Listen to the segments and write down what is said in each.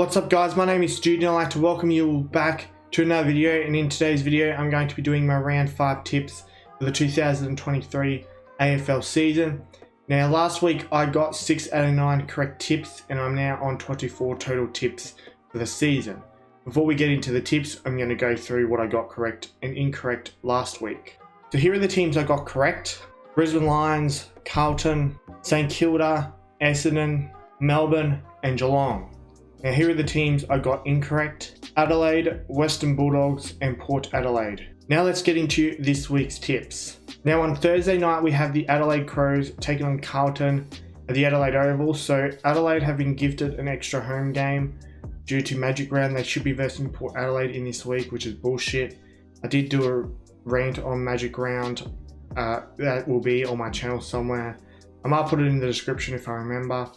What's up guys, my name is Stoody and I'd like to welcome you back to another video, and in today's video I'm going to be doing my round 5 tips for the 2023 AFL season. Now last week I got 6 out of 9 correct tips and I'm now on 24 total tips for the season. Before we get into the tips, I'm going to go through what I got correct and incorrect last week. So here are the teams I got correct: Brisbane Lions, Carlton, St Kilda, Essendon, Melbourne and Geelong. Now here are the teams I got incorrect: Adelaide, Western Bulldogs and Port Adelaide. Now let's get into this week's tips. Now on Thursday night we have the Adelaide Crows taking on Carlton at the Adelaide Oval. So Adelaide have been gifted an extra home game due to Magic Round. They should be versing Port Adelaide in this week, which is bullshit. I did do a rant on Magic Round that will be on my channel somewhere. I might put it in the description if I remember.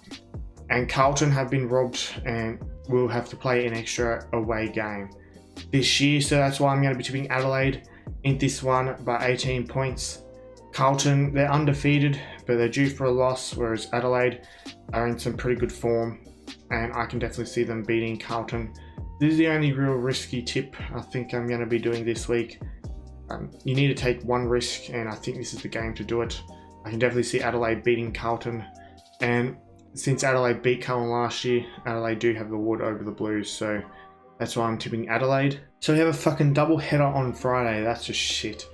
And Carlton have been robbed and will have to play an extra away game this year, so that's why I'm going to be tipping Adelaide in this one by 18 points. Carlton, they're undefeated but they're due for a loss, whereas Adelaide are in some pretty good form and I can definitely see them beating Carlton. This is the only real risky tip I think I'm going to be doing this week. You need to take one risk and I think this is the game to do it. I can definitely see Adelaide beating Carlton, and since Adelaide beat Carlton last year, Adelaide do have the wood over the Blues, so that's why I'm tipping Adelaide. So we have a fucking double header on Friday. That's just shit.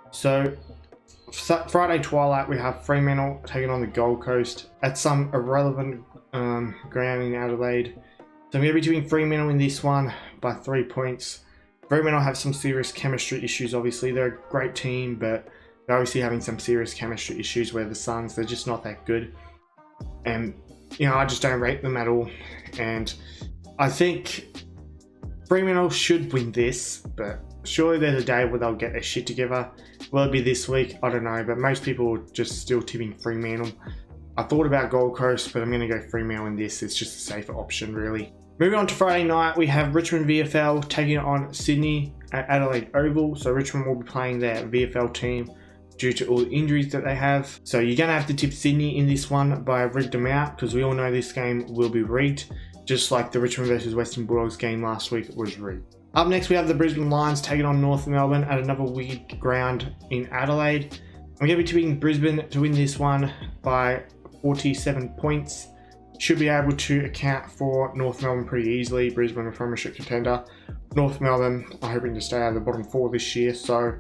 So Friday twilight we have Fremantle taking on the Gold Coast at some irrelevant ground in Adelaide. So I'm going to be tipping Fremantle in this one by 3 points. Fremantle have some serious chemistry issues. Obviously they're a great team, but they're obviously having some serious chemistry issues where the Suns, they're just not that good. And you know, I just don't rate them at all, and I think Fremantle should win this, but surely there's a day where they'll get their shit together. Will it be this week? I don't know, but most people are just still tipping Fremantle. I thought about Gold Coast, but I'm going to go Fremantle in this. It's just a safer option really. Moving on to Friday night, we have Richmond VFL taking on Sydney at Adelaide Oval. So Richmond will be playing their VFL team due to all the injuries that they have. So you're going to have to tip Sydney in this one by rigged them out, because we all know this game will be rigged, just like the Richmond versus Western Bulldogs game last week was rigged. Up next we have the Brisbane Lions taking on North Melbourne at another weird ground in Adelaide. I'm going to be tipping Brisbane to win this one by 47 points. Should be able to account for North Melbourne pretty easily. Brisbane a premiership contender. North Melbourne are hoping to stay out of the bottom 4 this year, so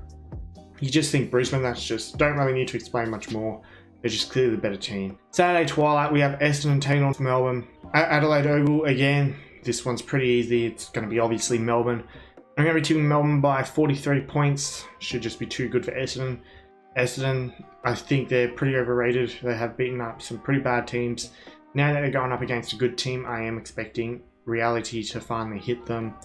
you just think Brisbane, that's just, don't really need to explain much more. They're just clearly the better team. Saturday twilight, we have Essendon taking on Melbourne at Adelaide Oval. Again, this one's pretty easy. It's going to be obviously Melbourne. I'm going to be tipping Melbourne by 43 points. Should just be too good for Essendon. Essendon, I think they're pretty overrated. They have beaten up some pretty bad teams. Now that they're going up against a good team, I am expecting reality to finally hit them,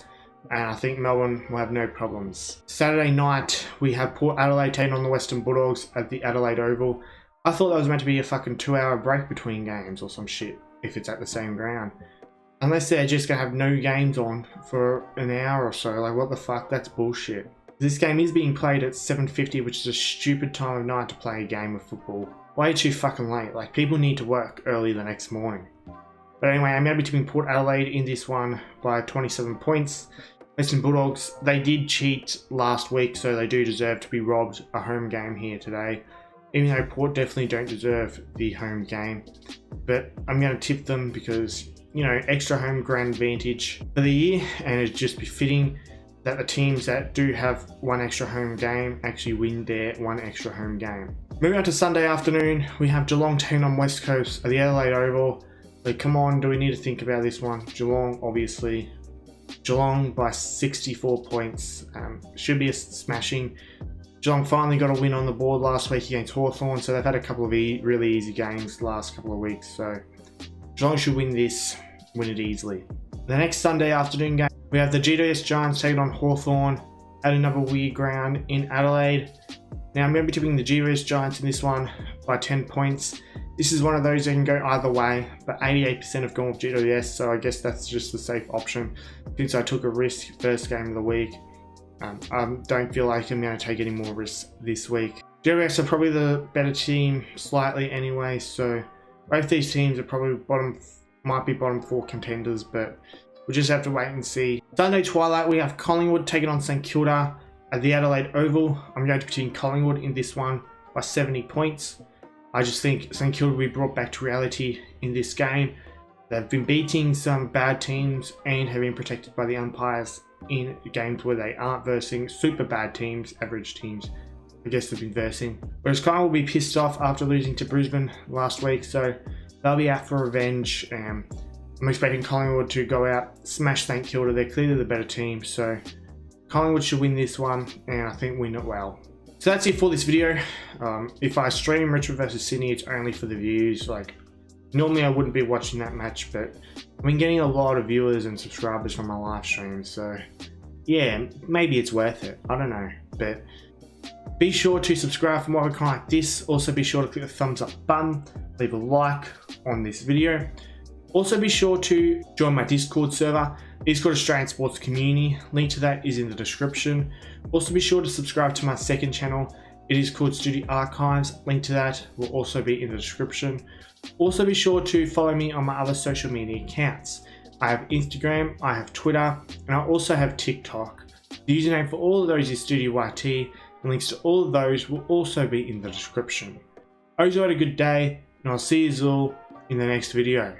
and I think Melbourne will have no problems. Saturday night, we have Port Adelaide taking on the Western Bulldogs at the Adelaide Oval. I thought that was meant to be a fucking 2-hour break between games or some shit, if it's at the same ground. Unless they're just going to have no games on for an hour or so, like what the fuck, that's bullshit. This game is being played at 7:50, which is a stupid time of night to play a game of football. Way too fucking late, like people need to work early the next morning. But anyway, I'm going to be tipping Port Adelaide in this one by 27 points. Western Bulldogs, they did cheat last week, so they do deserve to be robbed a home game here today. Even though Port definitely don't deserve the home game. But I'm going to tip them because, you know, extra home ground advantage for the year, and it'd just be fitting that the teams that do have one extra home game actually win their one extra home game. Moving on to Sunday afternoon, we have Geelong taking on West Coast at the Adelaide Oval. Like, come on, do we need to think about this one? Geelong, obviously. Geelong by 64 points. Should be a smashing. Geelong finally got a win on the board last week against Hawthorn, so they've had a couple of really easy games the last couple of weeks. So Geelong should win this, win it easily. The next Sunday afternoon game, we have the GWS Giants taking on Hawthorn at another weird ground in Adelaide. Now I'm going to be tipping the GWS Giants in this one by 10 points. This is one of those that can go either way, but 88% have gone with GWS, so I guess that's just the safe option since I took a risk first game of the week. I don't feel like I'm going to take any more risks this week. GWS are probably the better team slightly anyway, so both these teams are probably might be bottom 4 contenders, but we'll just have to wait and see. Sunday twilight, we have Collingwood taking on St Kilda at the Adelaide Oval. I'm going to be taking Collingwood in this one by 70 points. I just think St Kilda will be brought back to reality in this game. They've been beating some bad teams and have been protected by the umpires in games where they aren't versing super bad teams, average teams. I guess they've been versing. Whereas Collingwood will be pissed off after losing to Brisbane last week, so they'll be out for revenge. I'm expecting Collingwood to go out, smash St Kilda. They're clearly the better team, so Collingwood should win this one, and I think win it well. So that's it for this video. If I stream Richmond versus Sydney, it's only for the views. Like, normally I wouldn't be watching that match, but I've been getting a lot of viewers and subscribers from my live stream, so yeah, maybe it's worth it. I don't know, but be sure to subscribe for more content like this. Also be sure to click the thumbs up button, leave a like on this video. Also be sure to join my Discord server. It's called Australian Sports Community. Link to that is in the description. Also be sure to subscribe to my second channel. It is called Stoody Archives. Link to that will also be in the description. Also be sure to follow me on my other social media accounts. I have Instagram, I have Twitter, and I also have TikTok. The username for all of those is StoodyYT, and links to all of those will also be in the description. I hope you had a good day, and I'll see you all in the next video.